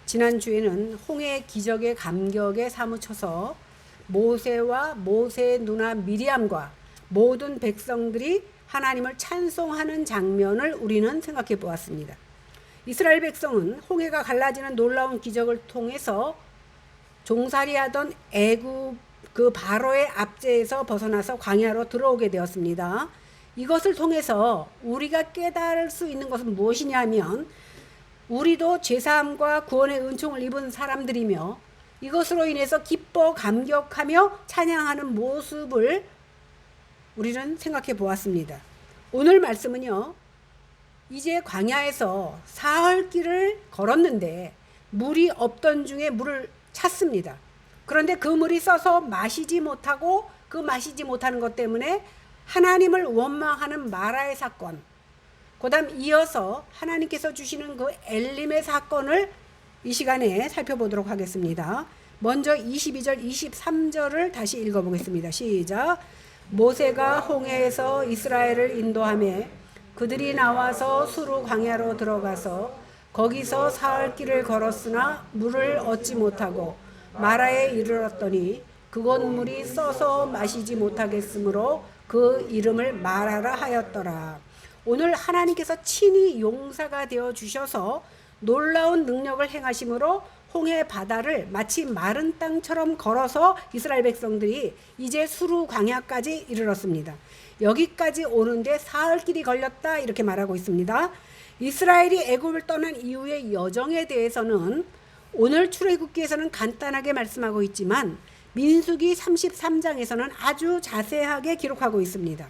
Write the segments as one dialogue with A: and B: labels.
A: 지난주에는 홍해 기적의 감격에 사무쳐서 모세와 모세의 누나 미리암과 모든 백성들이 하나님을 찬송하는 장면을 우리는 생각해 보았습니다. 이스라엘 백성은 홍해가 갈라지는 놀라운 기적을 통해서 종살이하던 애굽 그 바로의 압제에서 벗어나서 광야로 들어오게 되었습니다. 이것을 통해서 우리가 깨달을 수 있는 것은 무엇이냐면 우리도 죄사함과 구원의 은총을 입은 사람들이며 이것으로 인해서 기뻐 감격하며 찬양하는 모습을 우리는 생각해 보았습니다. 오늘 말씀은요, 이제 광야에서 사흘 길을 걸었는데 물이 없던 중에 물을 찾습니다. 그런데 그 물이 써서 마시지 못하고 그 마시지 못하는 것 때문에 하나님을 원망하는 마라의 사건, 그 다음 이어서 하나님께서 주시는 그 엘림의 사건을 이 시간에 살펴보도록 하겠습니다. 먼저 22절 23절을 다시 읽어보겠습니다. 시작. 모세가 홍해에서 이스라엘을 인도하며 그들이 나와서 수르 광야로 들어가서 거기서 사흘 길을 걸었으나 물을 얻지 못하고 마라에 이르렀더니 그곳 물이 써서 마시지 못하겠으므로 그 이름을 마라라 하였더라. 오늘 하나님께서 친히 용사가 되어 주셔서 놀라운 능력을 행하심으로 홍해 바다를 마치 마른 땅처럼 걸어서 이스라엘 백성들이 이제 수르 광야까지 이르렀습니다. 여기까지 오는데 사흘 길이 걸렸다 이렇게 말하고 있습니다. 이스라엘이 애굽을 떠난 이후의 여정에 대해서는 오늘 출애굽기에서는 간단하게 말씀하고 있지만 민수기 33장에서는 아주 자세하게 기록하고 있습니다.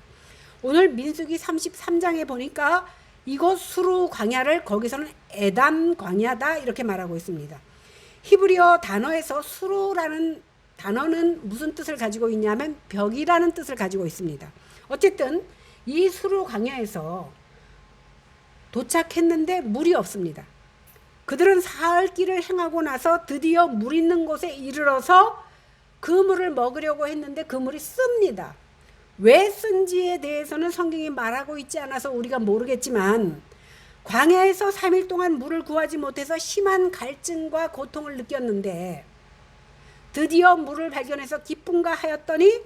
A: 오늘 민수기 33장에 보니까 이곳 수르 광야를 거기서는 에담 광야다 이렇게 말하고 있습니다. 히브리어 단어에서 수르라는 단어는 무슨 뜻을 가지고 있냐면 벽이라는 뜻을 가지고 있습니다. 어쨌든 이 수르 광야에서 도착했는데 물이 없습니다. 그들은 사흘 길을 행하고 나서 드디어 물 있는 곳에 이르러서 그 물을 먹으려고 했는데 그 물이 씁니다. 왜 쓴지에 대해서는 성경이 말하고 있지 않아서 우리가 모르겠지만 광야에서 3일 동안 물을 구하지 못해서 심한 갈증과 고통을 느꼈는데 드디어 물을 발견해서 기쁜가 하였더니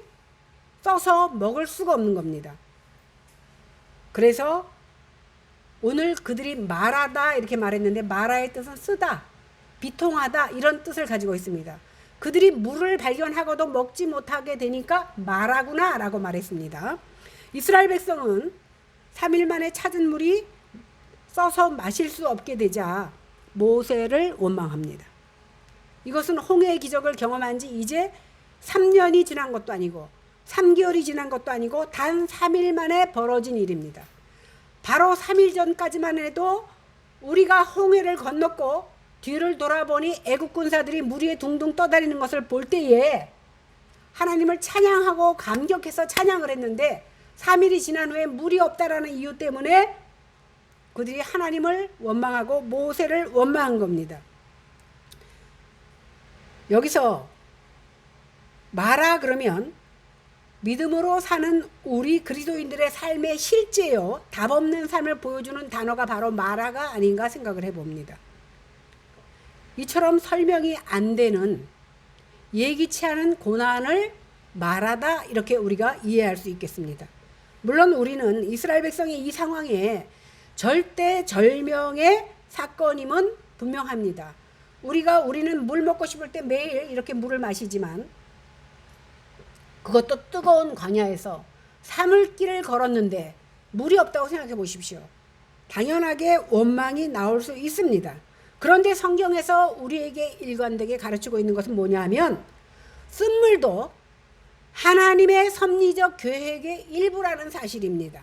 A: 써서 먹을 수가 없는 겁니다. 그래서 오늘 그들이 마라다 이렇게 말했는데 마라의 뜻은 쓰다, 비통하다 이런 뜻을 가지고 있습니다. 그들이 물을 발견하고도 먹지 못하게 되니까 마라구나 라고 말했습니다. 이스라엘 백성은 3일 만에 찾은 물이 써서 마실 수 없게 되자 모세를 원망합니다. 이것은 홍해의 기적을 경험한 지 이제 3년이 지난 것도 아니고 3개월이 지난 것도 아니고 단 3일 만에 벌어진 일입니다. 바로 3일 전까지만 해도 우리가 홍해를 건넜고 뒤를 돌아보니 애국 군사들이 물 위에 둥둥 떠다니는 것을 볼 때에 하나님을 찬양하고 감격해서 찬양을 했는데 3일이 지난 후에 물이 없다라는 이유 때문에 그들이 하나님을 원망하고 모세를 원망한 겁니다. 여기서 마라 그러면 믿음으로 사는 우리 그리스도인들의 삶의 실제요 답 없는 삶을 보여주는 단어가 바로 마라가 아닌가 생각을 해봅니다. 이처럼 설명이 안 되는 예기치 않은 고난을 마라다 이렇게 우리가 이해할 수 있겠습니다. 물론 우리는 이스라엘 백성의 이 상황에 절대절명의 사건임은 분명합니다. 우리는 물 먹고 싶을 때 매일 이렇게 물을 마시지만 그것도 뜨거운 광야에서 3일 길을 걸었는데 물이 없다고 생각해 보십시오. 당연하게 원망이 나올 수 있습니다. 그런데 성경에서 우리에게 일관되게 가르치고 있는 것은 뭐냐면 쓴물도 하나님의 섭리적 계획의 일부라는 사실입니다.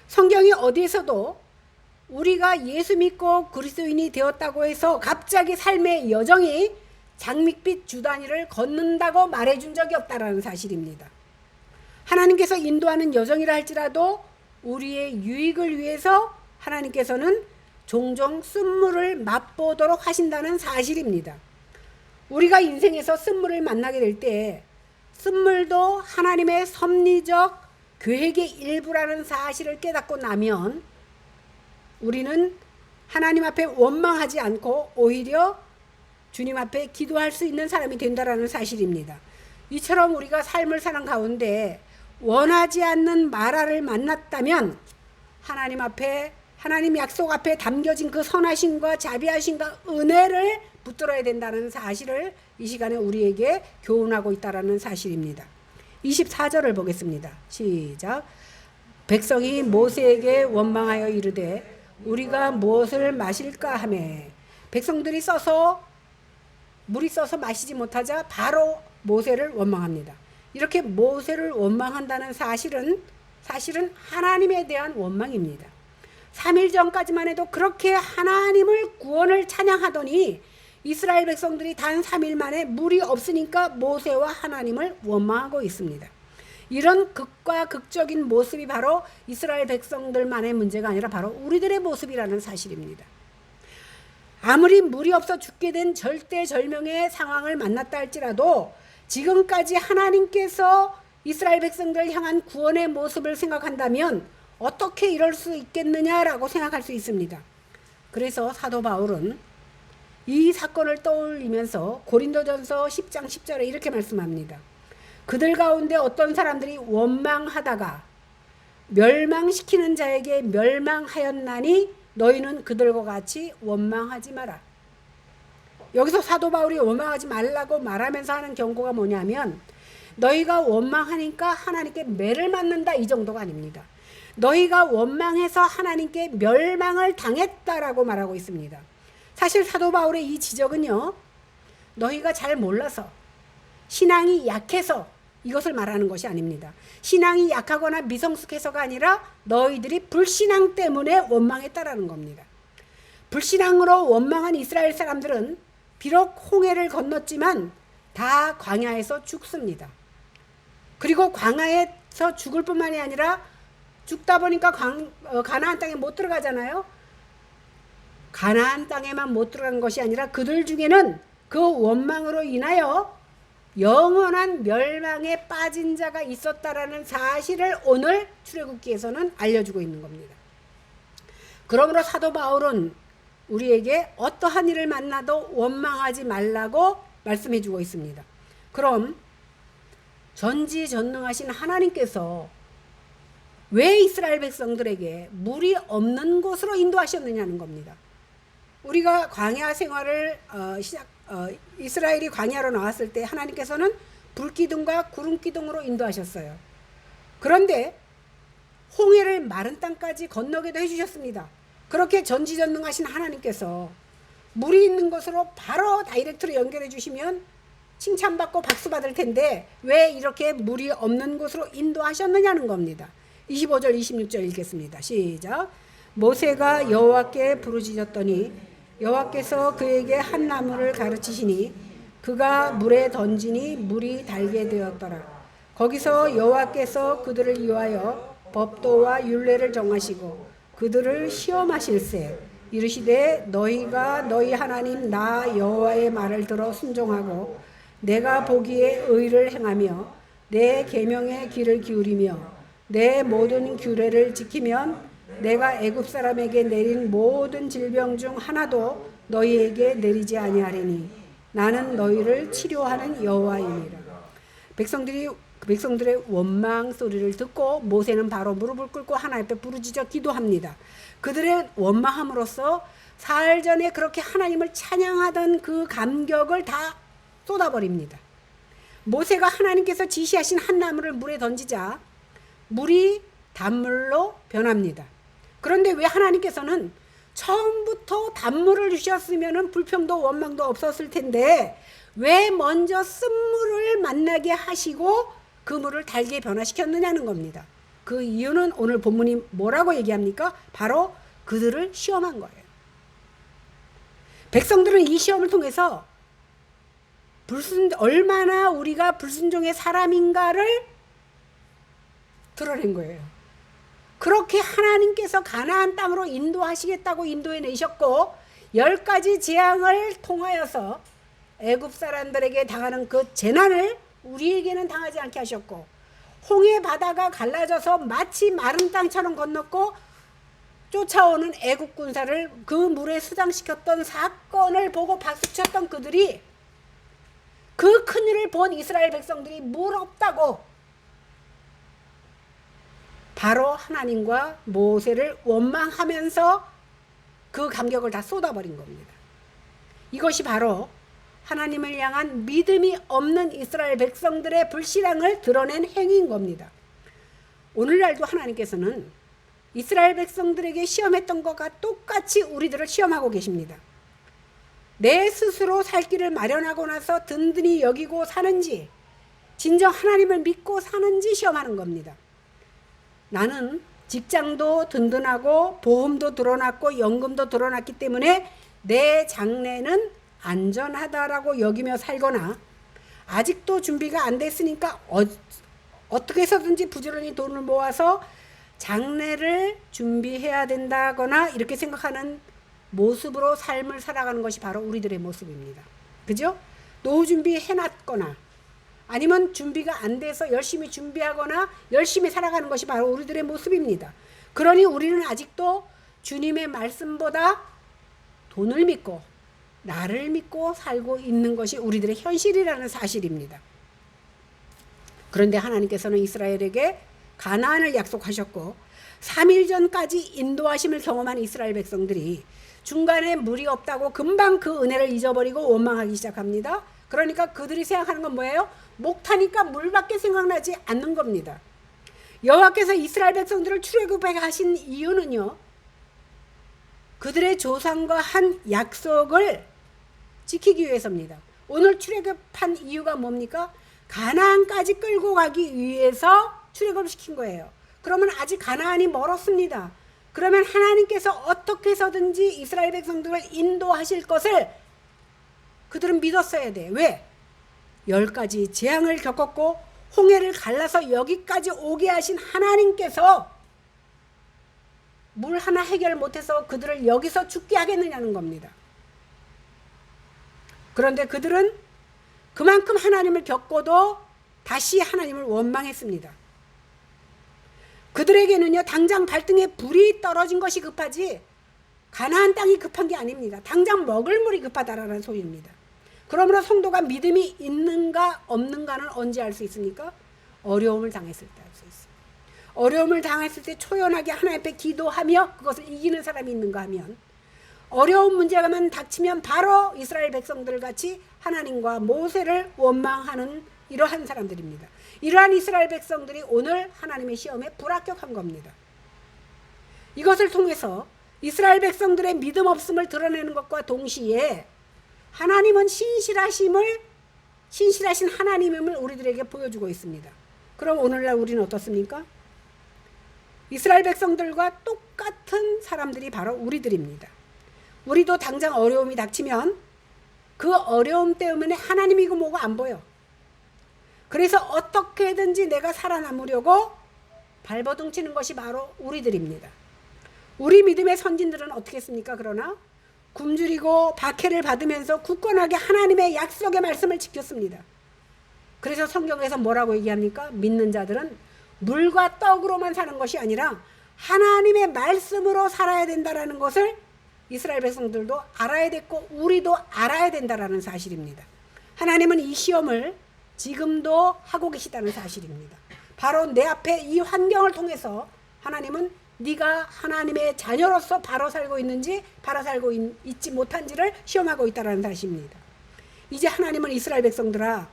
A: 성경이 어디에서도 우리가 예수 믿고 그리스도인이 되었다고 해서 갑자기 삶의 여정이 장밋빛 주단위를 걷는다고 말해준 적이 없다라는 사실입니다. 하나님께서 인도하는 여정이라 할지라도 우리의 유익을 위해서 하나님께서는 종종 쓴물을 맛보도록 하신다는 사실입니다. 우리가 인생에서 쓴물을 만나게 될 때 쓴물도 하나님의 섭리적 계획의 일부라는 사실을 깨닫고 나면 우리는 하나님 앞에 원망하지 않고 오히려 주님 앞에 기도할 수 있는 사람이 된다라는 사실입니다. 이처럼 우리가 삶을 사는 가운데 원하지 않는 마라를 만났다면 하나님 앞에, 하나님 약속 앞에 담겨진 그 선하심과 자비하심과 은혜를 붙들어야 된다는 사실을 이 시간에 우리에게 교훈하고 있다라는 사실입니다. 24절을 보겠습니다. 시작. 백성이 모세에게 원망하여 이르되 우리가 무엇을 마실까 하매, 백성들이 물이 써서 마시지 못하자 바로 모세를 원망합니다. 이렇게 모세를 원망한다는 사실은 하나님에 대한 원망입니다. 3일 전까지만 해도 그렇게 하나님을 구원을 찬양하더니 이스라엘 백성들이 단 3일 만에 물이 없으니까 모세와 하나님을 원망하고 있습니다. 이런 극과 극적인 모습이 바로 이스라엘 백성들만의 문제가 아니라 바로 우리들의 모습이라는 사실입니다. 아무리 물이 없어 죽게 된 절대절명의 상황을 만났다 할지라도 지금까지 하나님께서 이스라엘 백성들을 향한 구원의 모습을 생각한다면 어떻게 이럴 수 있겠느냐라고 생각할 수 있습니다. 그래서 사도 바울은 이 사건을 떠올리면서 고린도전서 10장 10절에 이렇게 말씀합니다. 그들 가운데 어떤 사람들이 원망하다가 멸망시키는 자에게 멸망하였나니 너희는 그들과 같이 원망하지 마라. 여기서 사도 바울이 원망하지 말라고 말하면서 하는 경고가 뭐냐면 너희가 원망하니까 하나님께 매를 맞는다 이 정도가 아닙니다. 너희가 원망해서 하나님께 멸망을 당했다라고 말하고 있습니다. 사실 사도 바울의 이 지적은요, 너희가 잘 몰라서 신앙이 약해서 이것을 말하는 것이 아닙니다. 신앙이 약하거나 미성숙해서가 아니라 너희들이 불신앙 때문에 원망했다라는 겁니다. 불신앙으로 원망한 이스라엘 사람들은 비록 홍해를 건넜지만 다 광야에서 죽습니다. 그리고 광야에서 죽을 뿐만이 아니라 죽다 보니까 가나안 땅에 못 들어가잖아요. 가나안 땅에만 못 들어간 것이 아니라 그들 중에는 그 원망으로 인하여 영원한 멸망에 빠진 자가 있었다라는 사실을 오늘 출애굽기에서는 알려주고 있는 겁니다. 그러므로 사도 바울은 우리에게 어떠한 일을 만나도 원망하지 말라고 말씀해 주고 있습니다. 그럼 전지전능하신 하나님께서 왜 이스라엘 백성들에게 물이 없는 곳으로 인도하셨느냐는 겁니다. 우리가 광야 생활을 이스라엘이 광야로 나왔을 때 하나님께서는 불기둥과 구름기둥으로 인도하셨어요. 그런데 홍해를 마른 땅까지 건너게도 해주셨습니다. 그렇게 전지전능하신 하나님께서 물이 있는 곳으로 바로 다이렉트로 연결해 주시면 칭찬받고 박수 받을 텐데 왜 이렇게 물이 없는 곳으로 인도하셨느냐는 겁니다. 25절 26절 읽겠습니다. 시작. 모세가 여호와께 부르짖었더니 여호와께서 그에게 한 나무를 가르치시니 그가 물에 던지니 물이 달게 되었더라. 거기서 여호와께서 그들을 위하여 법도와 율례를 정하시고 그들을 시험하실세 이르시되 너희가 너희 하나님 나 여호와의 말을 들어 순종하고 내가 보기에 의를 행하며 내 계명의 귀를 기울이며 내 모든 규례를 지키면 내가 애굽 사람에게 내린 모든 질병 중 하나도 너희에게 내리지 아니하리니 나는 너희를 치료하는 여호와이니라. 백성들의 원망 소리를 듣고 모세는 바로 무릎을 꿇고 하나님 앞에 부르짖어 기도합니다. 그들의 원망함으로써 사흘 전에 그렇게 하나님을 찬양하던 그 감격을 다 쏟아버립니다. 모세가 하나님께서 지시하신 한 나무를 물에 던지자 물이 단물로 변합니다. 그런데 왜 하나님께서는 처음부터 단물을 주셨으면 불평도 원망도 없었을 텐데 왜 먼저 쓴물을 만나게 하시고 그 물을 달게 변화시켰느냐는 겁니다. 그 이유는 오늘 본문이 뭐라고 얘기합니까? 바로 그들을 시험한 거예요. 백성들은 이 시험을 통해서 얼마나 우리가 불순종의 사람인가를 드러낸 거예요. 그렇게 하나님께서 가나안 땅으로 인도하시겠다고 인도해 내셨고 10가지 재앙을 통하여서 애굽 사람들에게 당하는 그 재난을 우리에게는 당하지 않게 하셨고 홍해 바다가 갈라져서 마치 마른 땅처럼 건넜고 쫓아오는 애국 군사를 그 물에 수장시켰던 사건을 보고 박수쳤던 그들이, 그 큰일을 본 이스라엘 백성들이 물 없다고 바로 하나님과 모세를 원망하면서 그 감격을 다 쏟아버린 겁니다. 이것이 바로 하나님을 향한 믿음이 없는 이스라엘 백성들의 불신앙을 드러낸 행위인 겁니다. 오늘날도 하나님께서는 이스라엘 백성들에게 시험했던 것과 똑같이 우리들을 시험하고 계십니다. 내 스스로 살 길을 마련하고 나서 든든히 여기고 사는지, 진정 하나님을 믿고 사는지 시험하는 겁니다. 나는 직장도 든든하고 보험도 들어놨고 연금도 들어놨기 때문에 내 장래는 안전하다라고 여기며 살거나, 아직도 준비가 안 됐으니까 어떻게 해서든지 부지런히 돈을 모아서 장래를 준비해야 된다거나 이렇게 생각하는 모습으로 삶을 살아가는 것이 바로 우리들의 모습입니다. 그죠? 노후 준비 해놨거나 아니면 준비가 안 돼서 열심히 준비하거나 열심히 살아가는 것이 바로 우리들의 모습입니다. 그러니 우리는 아직도 주님의 말씀보다 돈을 믿고 나를 믿고 살고 있는 것이 우리들의 현실이라는 사실입니다. 그런데 하나님께서는 이스라엘에게 가나안을 약속하셨고 3일 전까지 인도하심을 경험한 이스라엘 백성들이 중간에 물이 없다고 금방 그 은혜를 잊어버리고 원망하기 시작합니다. 그러니까 그들이 생각하는 건 뭐예요? 목타니까 물밖에 생각나지 않는 겁니다. 여호와께서 이스라엘 백성들을 출애굽하게 하신 이유는요, 그들의 조상과 한 약속을 지키기 위해서입니다. 오늘 출애굽한 이유가 뭡니까? 가나안까지 끌고 가기 위해서 출애굽을 시킨 거예요. 그러면 아직 가나안이 멀었습니다. 그러면 하나님께서 어떻게 해서든지 이스라엘 백성들을 인도하실 것을 그들은 믿었어야 돼. 왜? 10가지 재앙을 겪었고 홍해를 갈라서 여기까지 오게 하신 하나님께서 물 하나 해결 못해서 그들을 여기서 죽게 하겠느냐는 겁니다. 그런데 그들은 그만큼 하나님을 겪고도 다시 하나님을 원망했습니다. 그들에게는요, 당장 발등에 불이 떨어진 것이 급하지 가나안 땅이 급한 게 아닙니다. 당장 먹을 물이 급하다라는 소리입니다. 그러므로 성도가 믿음이 있는가 없는가는 언제 알 수 있습니까? 어려움을 당했을 때 알 수 있습니다. 어려움을 당했을 때 초연하게 하나님 앞에 기도하며 그것을 이기는 사람이 있는가 하면, 어려운 문제가만 닥치면 바로 이스라엘 백성들 같이 하나님과 모세를 원망하는 이러한 사람들입니다. 이러한 이스라엘 백성들이 오늘 하나님의 시험에 불합격한 겁니다. 이것을 통해서 이스라엘 백성들의 믿음 없음을 드러내는 것과 동시에 하나님은 신실하신 하나님임을 우리들에게 보여주고 있습니다. 그럼 오늘날 우리는 어떻습니까? 이스라엘 백성들과 똑같은 사람들이 바로 우리들입니다. 우리도 당장 어려움이 닥치면 그 어려움 때문에 하나님이고 뭐고 안 보여. 그래서 어떻게든지 내가 살아남으려고 발버둥 치는 것이 바로 우리들입니다. 우리 믿음의 선진들은 어떻게 했습니까? 그러나 굶주리고 박해를 받으면서 굳건하게 하나님의 약속의 말씀을 지켰습니다. 그래서 성경에서 뭐라고 얘기합니까? 믿는 자들은 물과 떡으로만 사는 것이 아니라 하나님의 말씀으로 살아야 된다라는 것을 이스라엘 백성들도 알아야 됐고 우리도 알아야 된다라는 사실입니다. 하나님은 이 시험을 지금도 하고 계시다는 사실입니다. 바로 내 앞에 이 환경을 통해서 하나님은 네가 하나님의 자녀로서 바로 살고 있는지 바로 살고 있지 못한지를 시험하고 있다는 사실입니다. 이제 하나님은 이스라엘 백성들아,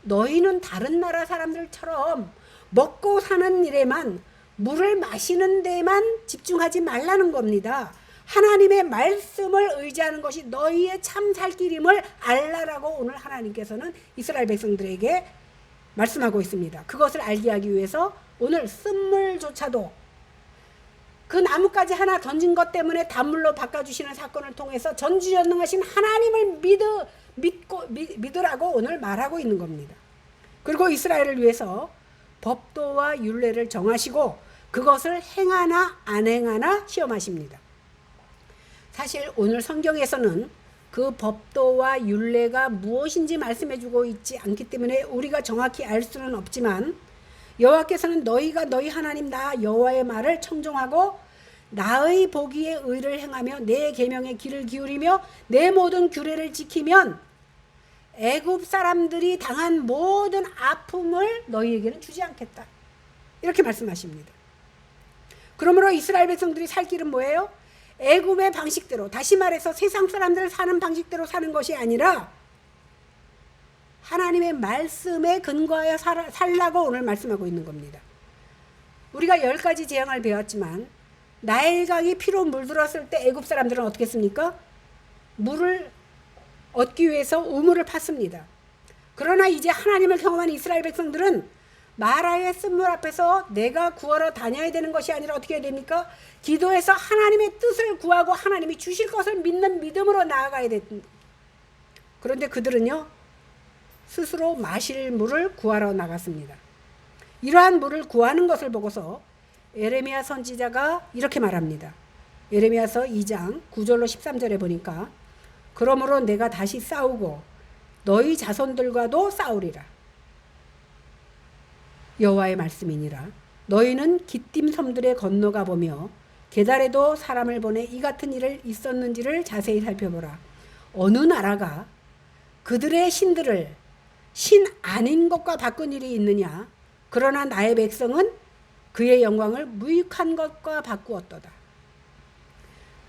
A: 너희는 다른 나라 사람들처럼 먹고 사는 일에만, 물을 마시는 데만 집중하지 말라는 겁니다. 하나님의 말씀을 의지하는 것이 너희의 참 살 길임을 알라라고 오늘 하나님께서는 이스라엘 백성들에게 말씀하고 있습니다. 그것을 알게 하기 위해서 오늘 쓴물조차도 그 나뭇가지 하나 던진 것 때문에 단물로 바꿔주시는 사건을 통해서 전지전능하신 하나님을 믿으라고 오늘 말하고 있는 겁니다. 그리고 이스라엘을 위해서 법도와 율례를 정하시고 그것을 행하나 안 행하나 시험하십니다. 사실 오늘 성경에서는 그 법도와 율례가 무엇인지 말씀해주고 있지 않기 때문에 우리가 정확히 알 수는 없지만, 여호와께서는 너희가 너희 하나님 나 여호와의 말을 청종하고 나의 보기에 의를 행하며 내 계명에 귀를 기울이며 내 모든 규례를 지키면 애굽 사람들이 당한 모든 아픔을 너희에게는 주지 않겠다. 이렇게 말씀하십니다. 그러므로 이스라엘 백성들이 살 길은 뭐예요? 애굽의 방식대로, 다시 말해서 세상 사람들 사는 방식대로 사는 것이 아니라 하나님의 말씀에 근거하여 살라고 오늘 말씀하고 있는 겁니다. 우리가 10가지 재앙을 배웠지만 나일강이 피로 물들었을 때 애굽 사람들은 어떻게 했습니까? 물을 얻기 위해서 우물을 팠습니다. 그러나 이제 하나님을 경험한 이스라엘 백성들은 마라의 쓴물 앞에서 내가 구하러 다녀야 되는 것이 아니라 어떻게 해야 됩니까? 기도해서 하나님의 뜻을 구하고 하나님이 주실 것을 믿는 믿음으로 나아가야 됩니다. 그런데 그들은요, 스스로 마실 물을 구하러 나갔습니다. 이러한 물을 구하는 것을 보고서 에레미야 선지자가 이렇게 말합니다. 에레미야서 2장 9절로 13절에 보니까 그러므로 내가 다시 싸우고 너희 자손들과도 싸우리라. 여호와의 말씀이니라. 너희는 기띔 섬들에 건너가 보며 게달에도 사람을 보내 이 같은 일을 있었는지를 자세히 살펴보라. 어느 나라가 그들의 신들을 신 아닌 것과 바꾼 일이 있느냐? 그러나 나의 백성은 그의 영광을 무익한 것과 바꾸었도다.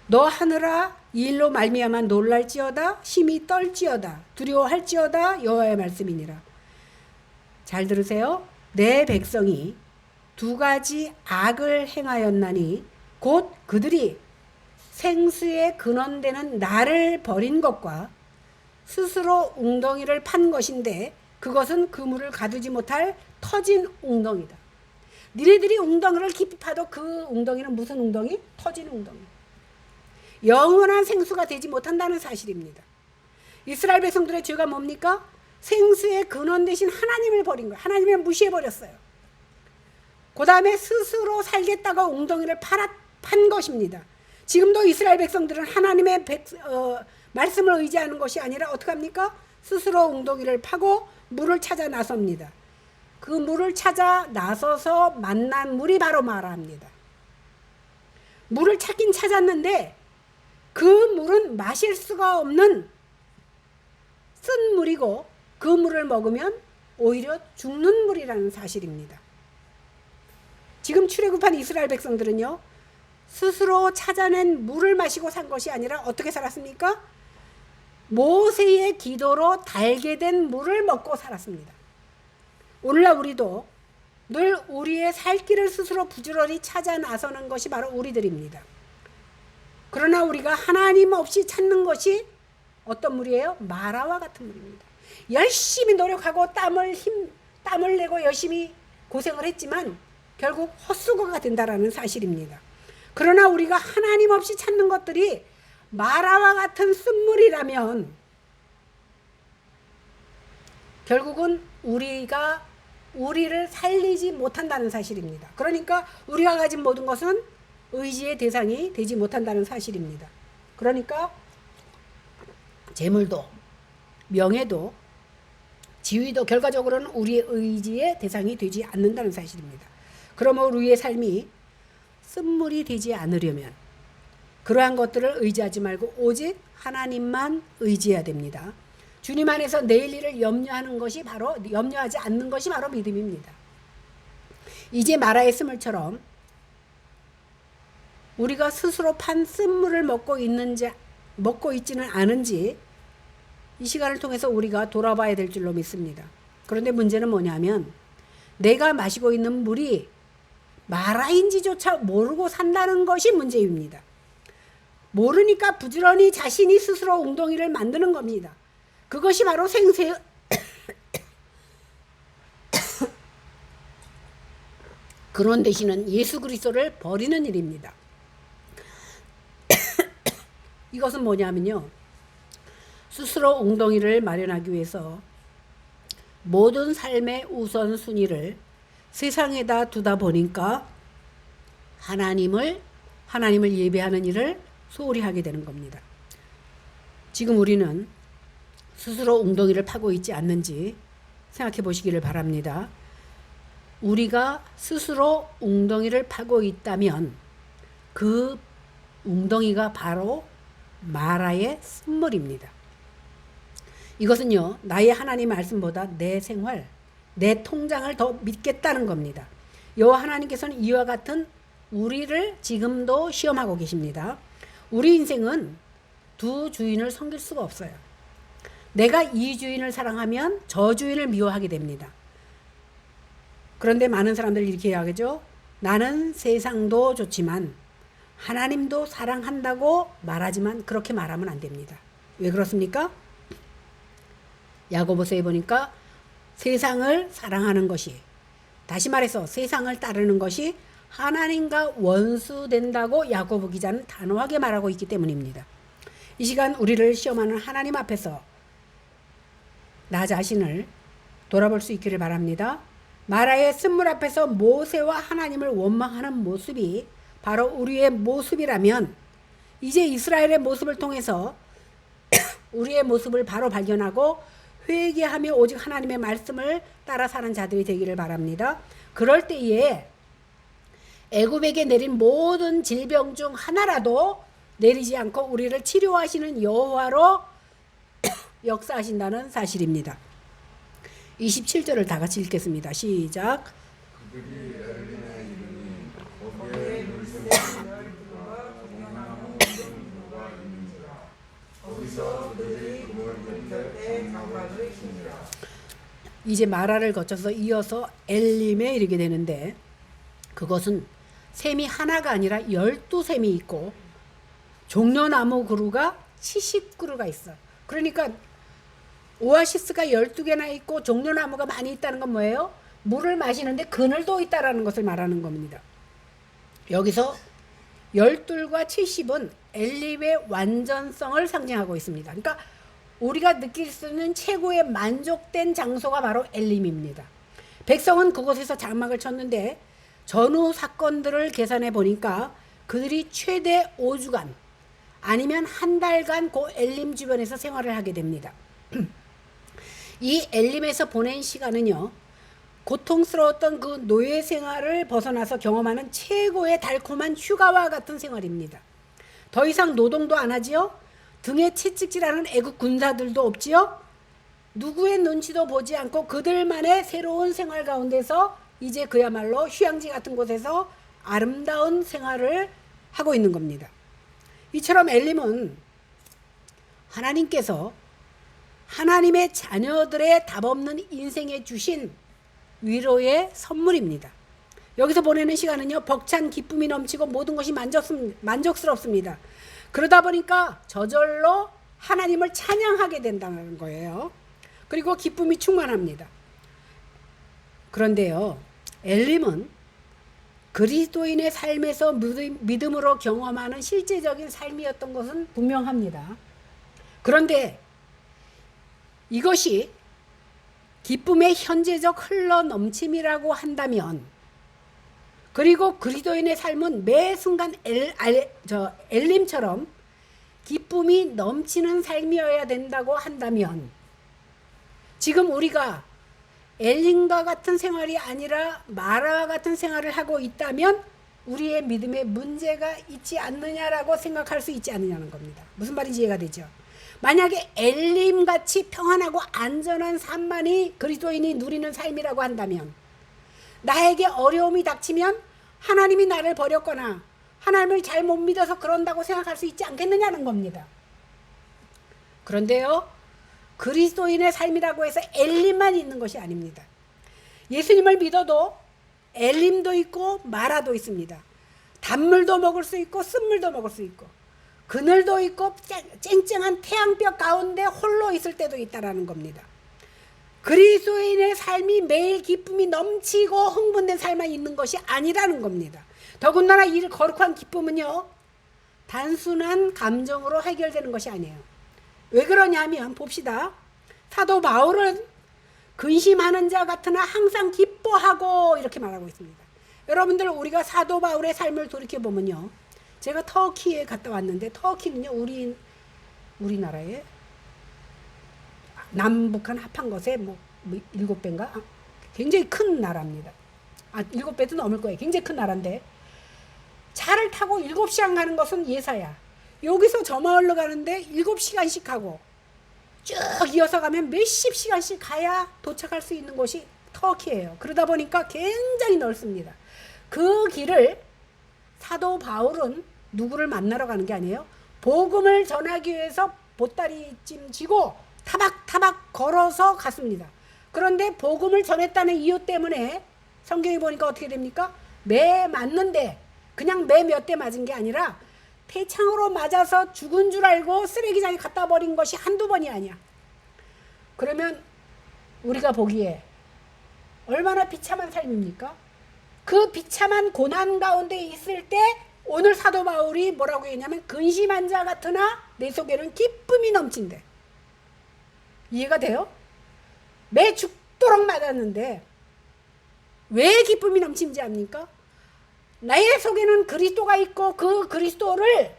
A: 너 하늘아 이 일로 말미암아 놀랄지어다 심히 떨지어다 두려워할지어다 여호와의 말씀이니라. 잘 들으세요. 내 백성이 2가지 악을 행하였나니 곧 그들이 생수의 근원되는 나를 버린 것과 스스로 웅덩이를 판 것인데 그것은 그물을 가두지 못할 터진 웅덩이다. 니네들이 웅덩이를 깊이 파도 그 웅덩이는 무슨 웅덩이? 터진 웅덩이. 영원한 생수가 되지 못한다는 사실입니다. 이스라엘 백성들의 죄가 뭡니까? 생수의 근원 되신 하나님을 버린 거예요. 하나님을 무시해버렸어요. 그 다음에 스스로 살겠다고 웅덩이를 판 것입니다. 지금도 이스라엘 백성들은 하나님의 말씀을 의지하는 것이 아니라 어떻게 합니까? 스스로 웅덩이를 파고 물을 찾아 나섭니다. 그 물을 찾아 나서서 만난 물이 바로 마라입니다. 물을 찾긴 찾았는데 그 물은 마실 수가 없는 쓴 물이고 그 물을 먹으면 오히려 죽는 물이라는 사실입니다. 지금 출애굽한 이스라엘 백성들은요, 스스로 찾아낸 물을 마시고 산 것이 아니라 어떻게 살았습니까? 모세의 기도로 달게 된 물을 먹고 살았습니다. 오늘날 우리도 늘 우리의 살 길을 스스로 부지런히 찾아 나서는 것이 바로 우리들입니다. 그러나 우리가 하나님 없이 찾는 것이 어떤 물이에요? 마라와 같은 물입니다. 열심히 노력하고 땀을 내고 열심히 고생을 했지만 결국 헛수고가 된다라는 사실입니다. 그러나 우리가 하나님 없이 찾는 것들이 마라와 같은 쓴물이라면 결국은 우리를 살리지 못한다는 사실입니다. 그러니까 우리가 가진 모든 것은 의지의 대상이 되지 못한다는 사실입니다. 그러니까 재물도 명예도 지위도 결과적으로는 우리의 의지의 대상이 되지 않는다는 사실입니다. 그러므로 우리의 삶이 쓴물이 되지 않으려면 그러한 것들을 의지하지 말고 오직 하나님만 의지해야 됩니다. 주님 안에서 내일 일을 염려하지 않는 것이 바로 믿음입니다. 이제 마라의 쓴물처럼 우리가 스스로 판 쓴물을 먹고 있지는 않은지 이 시간을 통해서 우리가 돌아봐야 될 줄로 믿습니다. 그런데 문제는 뭐냐면 내가 마시고 있는 물이 마라인지조차 모르고 산다는 것이 문제입니다. 모르니까 부지런히 자신이 스스로 웅덩이를 만드는 겁니다. 그것이 바로 생수의 근원 되시는 예수 그리스도를 버리는 일입니다. 이것은 뭐냐면요, 스스로 웅덩이를 마련하기 위해서 모든 삶의 우선순위를 세상에다 두다 보니까 하나님을 예배하는 일을 소홀히 하게 되는 겁니다. 지금 우리는 스스로 웅덩이를 파고 있지 않는지 생각해 보시기를 바랍니다. 우리가 스스로 웅덩이를 파고 있다면 그 웅덩이가 바로 마라의 쓴물입니다. 이것은요, 나의 하나님 말씀보다 내 생활, 내 통장을 더 믿겠다는 겁니다. 여호와 하나님께서는 이와 같은 우리를 지금도 시험하고 계십니다. 우리 인생은 두 주인을 섬길 수가 없어요. 내가 이 주인을 사랑하면 저 주인을 미워하게 됩니다. 그런데 많은 사람들이 이렇게 이야기하죠. 나는 세상도 좋지만 하나님도 사랑한다고 말하지만 그렇게 말하면 안 됩니다. 왜 그렇습니까? 야고보서에 보니까 세상을 사랑하는 것이, 다시 말해서 세상을 따르는 것이 하나님과 원수된다고 야고보 기자는 단호하게 말하고 있기 때문입니다. 이 시간 우리를 시험하는 하나님 앞에서 나 자신을 돌아볼 수 있기를 바랍니다. 마라의 쓴물 앞에서 모세와 하나님을 원망하는 모습이 바로 우리의 모습이라면 이제 이스라엘의 모습을 통해서 우리의 모습을 바로 발견하고 회개하며 오직 하나님의 말씀을 따라 사는 자들이 되기를 바랍니다. 그럴 때에 애굽에게 내린 모든 질병 중 하나라도 내리지 않고 우리를 치료하시는 여호와로 역사하신다는 사실입니다. 27절을 다 같이 읽겠습니다. 시작. 이제 마라를 거쳐서 이어서 엘림에 이르게 되는데 그것은 샘이 하나가 아니라 12샘이 있고 종려나무 그루가 70그루가 있어. 그러니까 오아시스가 12개나 있고 종려나무가 많이 있다는 건 뭐예요? 물을 마시는데 그늘도 있다라는 것을 말하는 겁니다. 여기서 12과 70은 엘림의 완전성을 상징하고 있습니다. 그러니까 우리가 느낄 수 있는 최고의 만족된 장소가 바로 엘림입니다. 백성은 그곳에서 장막을 쳤는데 전후 사건들을 계산해 보니까 그들이 최대 5주간 아니면 한 달간 그 엘림 주변에서 생활을 하게 됩니다. 이 엘림에서 보낸 시간은요, 고통스러웠던 그 노예 생활을 벗어나서 경험하는 최고의 달콤한 휴가와 같은 생활입니다. 더 이상 노동도 안 하지요. 등에 채찍질하는 애국 군사들도 없지요. 누구의 눈치도 보지 않고 그들만의 새로운 생활 가운데서 이제 그야말로 휴양지 같은 곳에서 아름다운 생활을 하고 있는 겁니다. 이처럼 엘림은 하나님께서 하나님의 자녀들의 답없는 인생에 주신 위로의 선물입니다. 여기서 보내는 시간은요, 벅찬 기쁨이 넘치고 모든 것이 만족스럽습니다. 그러다 보니까 저절로 하나님을 찬양하게 된다는 거예요. 그리고 기쁨이 충만합니다. 그런데요, 엘림은 그리스도인의 삶에서 믿음으로 경험하는 실제적인 삶이었던 것은 분명합니다. 그런데 이것이 기쁨의 현재적 흘러넘침이라고 한다면, 그리고 그리스도인의 삶은 매 순간 엘림처럼 기쁨이 넘치는 삶이어야 된다고 한다면, 지금 우리가 엘림과 같은 생활이 아니라 마라와 같은 생활을 하고 있다면 우리의 믿음에 문제가 있지 않느냐라고 생각할 수 있지 않느냐는 겁니다. 무슨 말인지 이해가 되죠? 만약에 엘림같이 평안하고 안전한 삶만이 그리스도인이 누리는 삶이라고 한다면, 나에게 어려움이 닥치면 하나님이 나를 버렸거나 하나님을 잘 못 믿어서 그런다고 생각할 수 있지 않겠느냐는 겁니다. 그런데요, 그리스도인의 삶이라고 해서 엘림만 있는 것이 아닙니다. 예수님을 믿어도 엘림도 있고 마라도 있습니다. 단물도 먹을 수 있고 쓴물도 먹을 수 있고 그늘도 있고 쨍쨍한 태양볕 가운데 홀로 있을 때도 있다라는 겁니다. 그리스도인의 삶이 매일 기쁨이 넘치고 흥분된 삶만 있는 것이 아니라는 겁니다. 더군다나 이 거룩한 기쁨은요, 단순한 감정으로 해결되는 것이 아니에요. 왜 그러냐면 봅시다. 사도 바울은 근심하는 자 같으나 항상 기뻐하고 이렇게 말하고 있습니다. 여러분들, 우리가 사도 바울의 삶을 돌이켜보면요, 제가 터키에 갔다 왔는데, 터키는요 우리나라의 남북한 합한 것에 뭐 차를 타고 7시간 가는 것은 예사야. 여기서 저 마을로 가는데 7시간씩 가고 쭉 이어서 가면 몇십 시간씩 가야 도착할 수 있는 곳이 터키예요. 그러다 보니까 굉장히 넓습니다. 그 길을 사도 바울은 누구를 만나러 가는 게 아니에요. 복음을 전하기 위해서 보따리찜 지고 타박타박 걸어서 갔습니다. 그런데 복음을 전했다는 이유 때문에 성경에 보니까 어떻게 됩니까? 매 맞는데 그냥 매 몇 대 맞은 게 아니라 태창으로 맞아서 죽은 줄 알고 쓰레기장에 갖다 버린 것이 한두 번이 아니야. 그러면 우리가 보기에 얼마나 비참한 삶입니까? 그 비참한 고난 가운데 있을 때 오늘 사도 바울이 뭐라고 했냐면 근심한 자 같으나 내 속에는 기쁨이 넘친대. 이해가 돼요? 매 죽도록 맞았는데 왜 기쁨이 넘친지 압니까? 나의 속에는 그리스도가 있고 그 그리스도를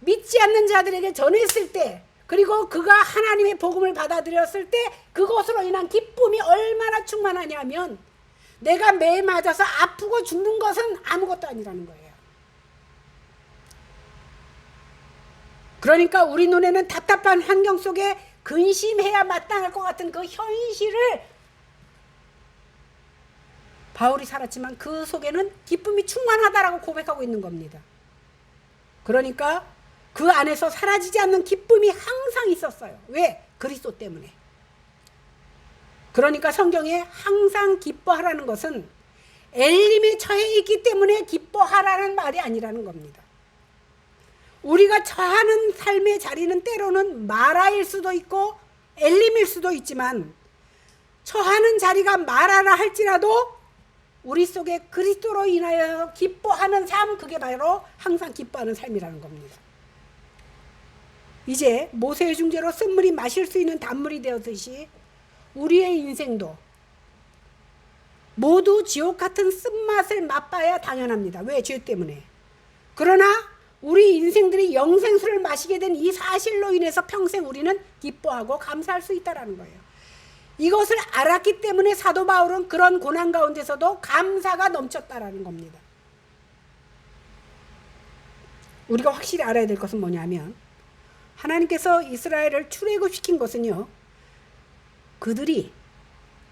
A: 믿지 않는 자들에게 전했을 때 그리고 그가 하나님의 복음을 받아들였을 때 그것으로 인한 기쁨이 얼마나 충만하냐면 내가 매 맞아서 아프고 죽는 것은 아무것도 아니라는 거예요. 그러니까 우리 눈에는 답답한 환경 속에 근심해야 마땅할 것 같은 그 현실을 바울이 살았지만 그 속에는 기쁨이 충만하다라고 고백하고 있는 겁니다. 그러니까 그 안에서 사라지지 않는 기쁨이 항상 있었어요. 왜? 그리스도 때문에. 그러니까 성경에 항상 기뻐하라는 것은 엘림에 처해 있기 때문에 기뻐하라는 말이 아니라는 겁니다. 우리가 처하는 삶의 자리는 때로는 마라일 수도 있고 엘림일 수도 있지만 처하는 자리가 마라라 할지라도 우리 속에 그리스도로 인하여 기뻐하는 삶, 그게 바로 항상 기뻐하는 삶이라는 겁니다. 이제 모세의 중재로 쓴물이 마실 수 있는 단물이 되었듯이 우리의 인생도 모두 지옥 같은 쓴맛을 맛봐야 당연합니다. 왜? 죄 때문에. 그러나 우리 인생들이 영생수를 마시게 된 이 사실로 인해서 평생 우리는 기뻐하고 감사할 수 있다는 거예요. 이것을 알았기 때문에 사도 바울은 그런 고난 가운데서도 감사가 넘쳤다라는 겁니다. 우리가 확실히 알아야 될 것은 뭐냐면 하나님께서 이스라엘을 출애굽시킨 것은요, 그들이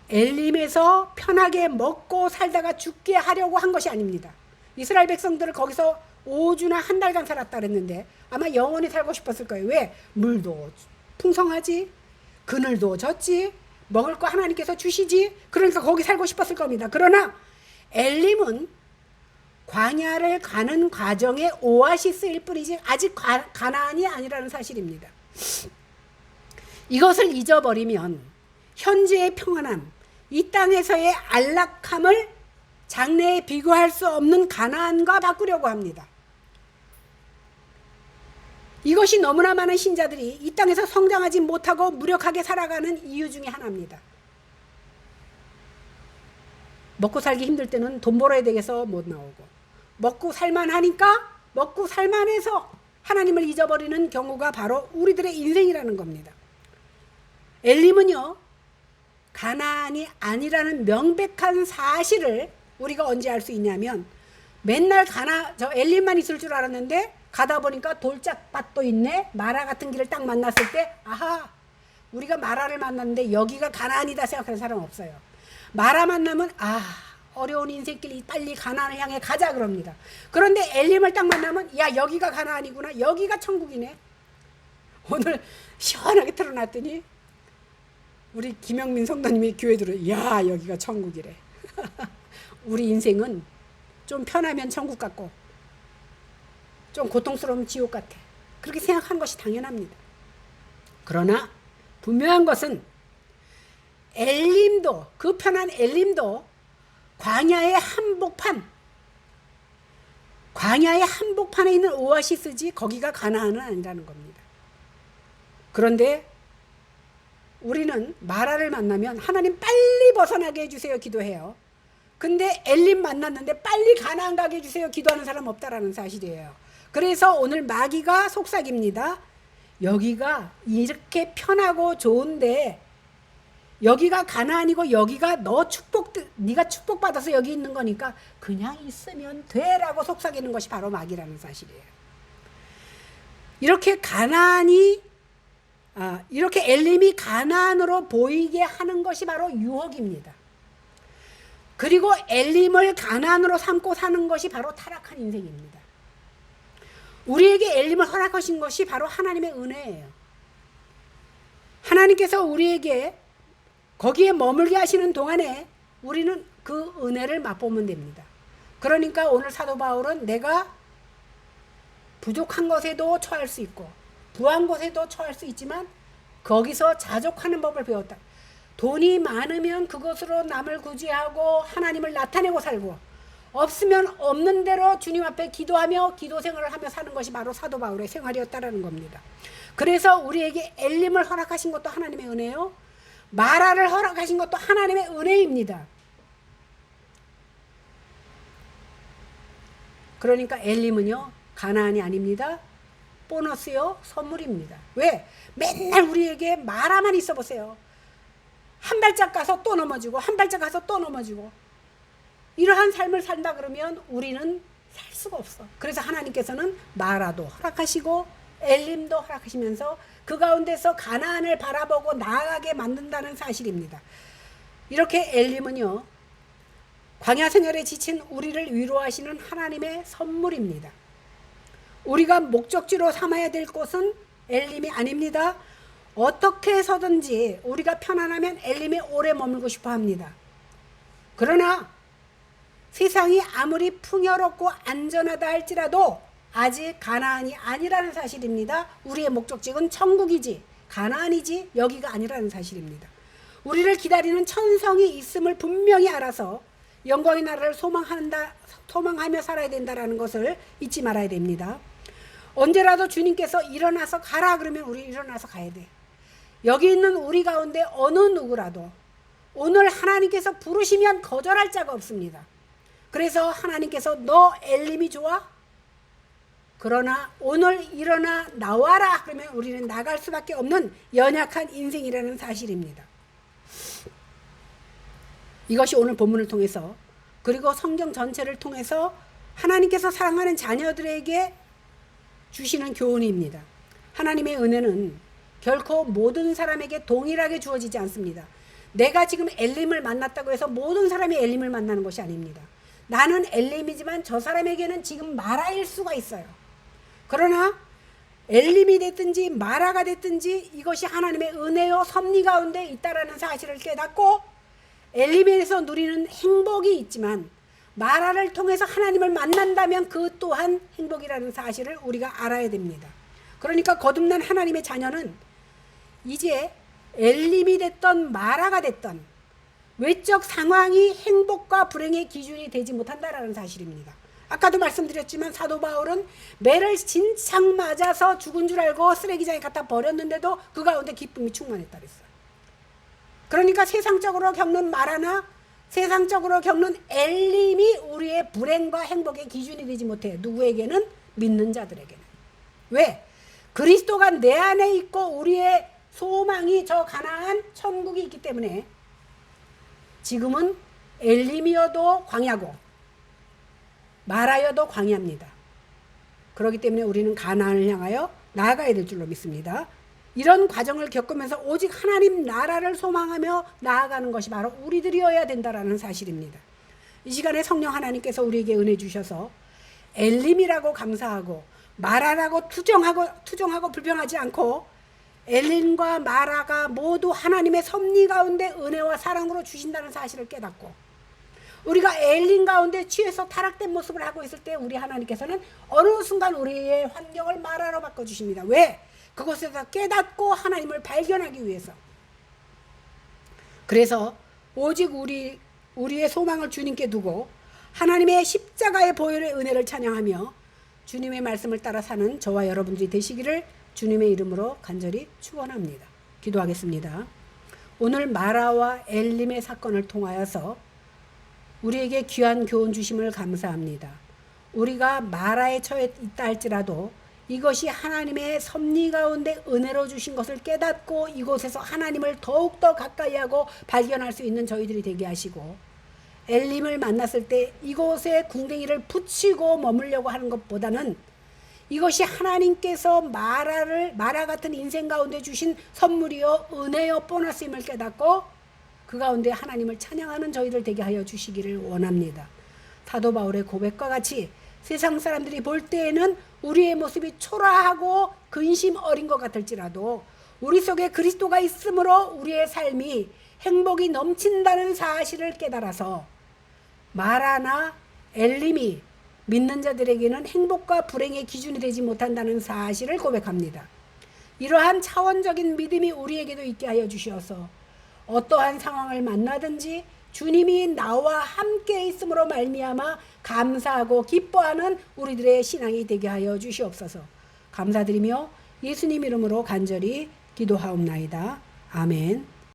A: 엘림에서 편하게 먹고 살다가 죽게 하려고 한 것이 아닙니다. 이스라엘 백성들을 거기서 5주나 한 달간 살았다 그랬는데 아마 영원히 살고 싶었을 거예요. 왜? 물도 풍성하지, 그늘도 졌지, 먹을 거 하나님께서 주시지. 그러니까 거기 살고 싶었을 겁니다. 그러나 엘림은 광야를 가는 과정의 오아시스일 뿐이지 아직 가나안이 아니라는 사실입니다. 이것을 잊어버리면 현재의 평안함, 이 땅에서의 안락함을 장래에 비교할 수 없는 가나안과 바꾸려고 합니다. 이것이 너무나 많은 신자들이 이 땅에서 성장하지 못하고 무력하게 살아가는 이유 중에 하나입니다. 먹고 살기 힘들 때는 돈 벌어야 되겠어 못 나오고, 먹고 살만하니까 먹고 살만해서 하나님을 잊어버리는 경우가 바로 우리들의 인생이라는 겁니다. 엘림은요, 가나안이 아니라는 명백한 사실을 우리가 언제 알 수 있냐면 맨날 저 엘림만 있을 줄 알았는데 가다 보니까 돌짝밭도 있네. 마라 같은 길을 딱 만났을 때 아하, 우리가 마라를 만났는데 여기가 가나안이다 생각하는 사람 없어요. 마라 만나면 어려운 인생길 빨리 가나안을 향해 가자 그럽니다. 그런데 엘림을 딱 만나면 야, 여기가 가나안이구나, 여기가 천국이네. 오늘 시원하게 틀어놨더니 우리 김영민 성도님이 교회 들어, 야, 여기가 천국이래. 우리 인생은 좀 편하면 천국 같고 좀 고통스러우면 지옥 같아. 그렇게 생각하는 것이 당연합니다. 그러나 분명한 것은 엘림도, 그 편한 엘림도 광야의 한복판에 있는 오아시스지 거기가 가나안은 아니라는 겁니다. 그런데 우리는 마라를 만나면 하나님 빨리 벗어나게 해주세요 기도해요. 근데 엘림 만났는데 빨리 가나안 가게 해주세요 기도하는 사람 없다라는 사실이에요. 그래서 오늘 마귀가 속삭입니다. 여기가 이렇게 편하고 좋은데 여기가 가나안이고 여기가 네가 축복받아서 여기 있는 거니까 그냥 있으면 돼라고 속삭이는 것이 바로 마귀라는 사실이에요. 이렇게 이렇게 엘림이 가나안으로 보이게 하는 것이 바로 유혹입니다. 그리고 엘림을 가나안으로 삼고 사는 것이 바로 타락한 인생입니다. 우리에게 엘림을 허락하신 것이 바로 하나님의 은혜예요. 하나님께서 우리에게 거기에 머물게 하시는 동안에 우리는 그 은혜를 맛보면 됩니다. 그러니까 오늘 사도 바울은 내가 부족한 것에도 처할 수 있고 부한 것에도 처할 수 있지만 거기서 자족하는 법을 배웠다. 돈이 많으면 그것으로 남을 구제하고 하나님을 나타내고 살고, 없으면 없는 대로 주님 앞에 기도하며 기도 생활을 하며 사는 것이 바로 사도 바울의 생활이었다라는 겁니다. 그래서 우리에게 엘림을 허락하신 것도 하나님의 은혜요, 마라를 허락하신 것도 하나님의 은혜입니다. 그러니까 엘림은요 가나안이 아닙니다. 보너스요, 선물입니다. 왜? 맨날 우리에게 마라만 있어 보세요. 한 발짝 가서 또 넘어지고 한 발짝 가서 또 넘어지고, 이러한 삶을 산다 그러면 우리는 살 수가 없어. 그래서 하나님께서는 마라도 허락하시고 엘림도 허락하시면서 그 가운데서 가나안을 바라보고 나아가게 만든다는 사실입니다. 이렇게 엘림은요 광야 생활에 지친 우리를 위로하시는 하나님의 선물입니다. 우리가 목적지로 삼아야 될 곳은 엘림이 아닙니다. 어떻게 해서든지 우리가 편안하면 엘림에 오래 머물고 싶어 합니다. 그러나 세상이 아무리 풍요롭고 안전하다 할지라도 아직 가나안이 아니라는 사실입니다. 우리의 목적지는 천국이지 가나안이지 여기가 아니라는 사실입니다. 우리를 기다리는 천성이 있음을 분명히 알아서 영광의 나라를 소망하며 살아야 된다는 것을 잊지 말아야 됩니다. 언제라도 주님께서 일어나서 가라 그러면 우리 일어나서 가야 돼. 여기 있는 우리 가운데 어느 누구라도 오늘 하나님께서 부르시면 거절할 자가 없습니다. 그래서 하나님께서 너 엘림이 좋아? 그러나 오늘 일어나 나와라 그러면 우리는 나갈 수밖에 없는 연약한 인생이라는 사실입니다. 이것이 오늘 본문을 통해서 그리고 성경 전체를 통해서 하나님께서 사랑하는 자녀들에게 주시는 교훈입니다. 하나님의 은혜는 결코 모든 사람에게 동일하게 주어지지 않습니다. 내가 지금 엘림을 만났다고 해서 모든 사람이 엘림을 만나는 것이 아닙니다. 나는 엘림이지만 저 사람에게는 지금 마라일 수가 있어요. 그러나 엘림이 됐든지 마라가 됐든지 이것이 하나님의 은혜요 섭리 가운데 있다라는 사실을 깨닫고 엘림에서 누리는 행복이 있지만 마라를 통해서 하나님을 만난다면 그 또한 행복이라는 사실을 우리가 알아야 됩니다. 그러니까 거듭난 하나님의 자녀는 이제 엘림이 됐던 마라가 됐던 외적 상황이 행복과 불행의 기준이 되지 못한다라는 사실입니다. 아까도 말씀드렸지만 사도 바울은 매를 진창 맞아서 죽은 줄 알고 쓰레기장에 갖다 버렸는데도 그 가운데 기쁨이 충만했다 그랬어요. 그러니까 세상적으로 겪는 마라나 세상적으로 겪는 엘림이 우리의 불행과 행복의 기준이 되지 못해요. 누구에게는? 믿는 자들에게는. 왜? 그리스도가 내 안에 있고 우리의 소망이 저 가나안 천국이 있기 때문에 지금은 엘림이어도 광야고 마라여도 광야입니다. 그렇기 때문에 우리는 가나안을 향하여 나아가야 될 줄로 믿습니다. 이런 과정을 겪으면서 오직 하나님 나라를 소망하며 나아가는 것이 바로 우리들이어야 된다는 사실입니다. 이 시간에 성령 하나님께서 우리에게 은혜 주셔서 엘림이라고 감사하고 마라라고 투정하고 불평하지 않고 엘림과 마라가 모두 하나님의 섭리 가운데 은혜와 사랑으로 주신다는 사실을 깨닫고 우리가 엘림 가운데 취해서 타락된 모습을 하고 있을 때 우리 하나님께서는 어느 순간 우리의 환경을 마라로 바꿔주십니다. 왜? 그곳에서 깨닫고 하나님을 발견하기 위해서. 그래서 오직 우리의 소망을 주님께 두고 하나님의 십자가의 보혈의 은혜를 찬양하며 주님의 말씀을 따라 사는 저와 여러분들이 되시기를 주님의 이름으로 간절히 축원합니다. 기도하겠습니다. 오늘 마라와 엘림의 사건을 통하여서 우리에게 귀한 교훈 주심을 감사합니다. 우리가 마라에 처해 있다 할지라도 이것이 하나님의 섭리 가운데 은혜로 주신 것을 깨닫고 이곳에서 하나님을 더욱더 가까이하고 발견할 수 있는 저희들이 되게 하시고, 엘림을 만났을 때 이곳에 궁뎅이를 붙이고 머물려고 하는 것보다는 이것이 하나님께서 마라 같은 인생 가운데 주신 선물이요 은혜요 보너스임을 깨닫고 그 가운데 하나님을 찬양하는 저희들 되게 하여 주시기를 원합니다. 사도 바울의 고백과 같이 세상 사람들이 볼 때에는 우리의 모습이 초라하고 근심 어린 것 같을지라도 우리 속에 그리스도가 있으므로 우리의 삶이 행복이 넘친다는 사실을 깨달아서 마라나 엘림이 믿는 자들에게는 행복과 불행의 기준이 되지 못한다는 사실을 고백합니다. 이러한 차원적인 믿음이 우리에게도 있게 하여 주셔서 어떠한 상황을 만나든지 주님이 나와 함께 있음으로 말미암아 감사하고 기뻐하는 우리들의 신앙이 되게 하여 주시옵소서. 감사드리며 예수님 이름으로 간절히 기도하옵나이다. 아멘.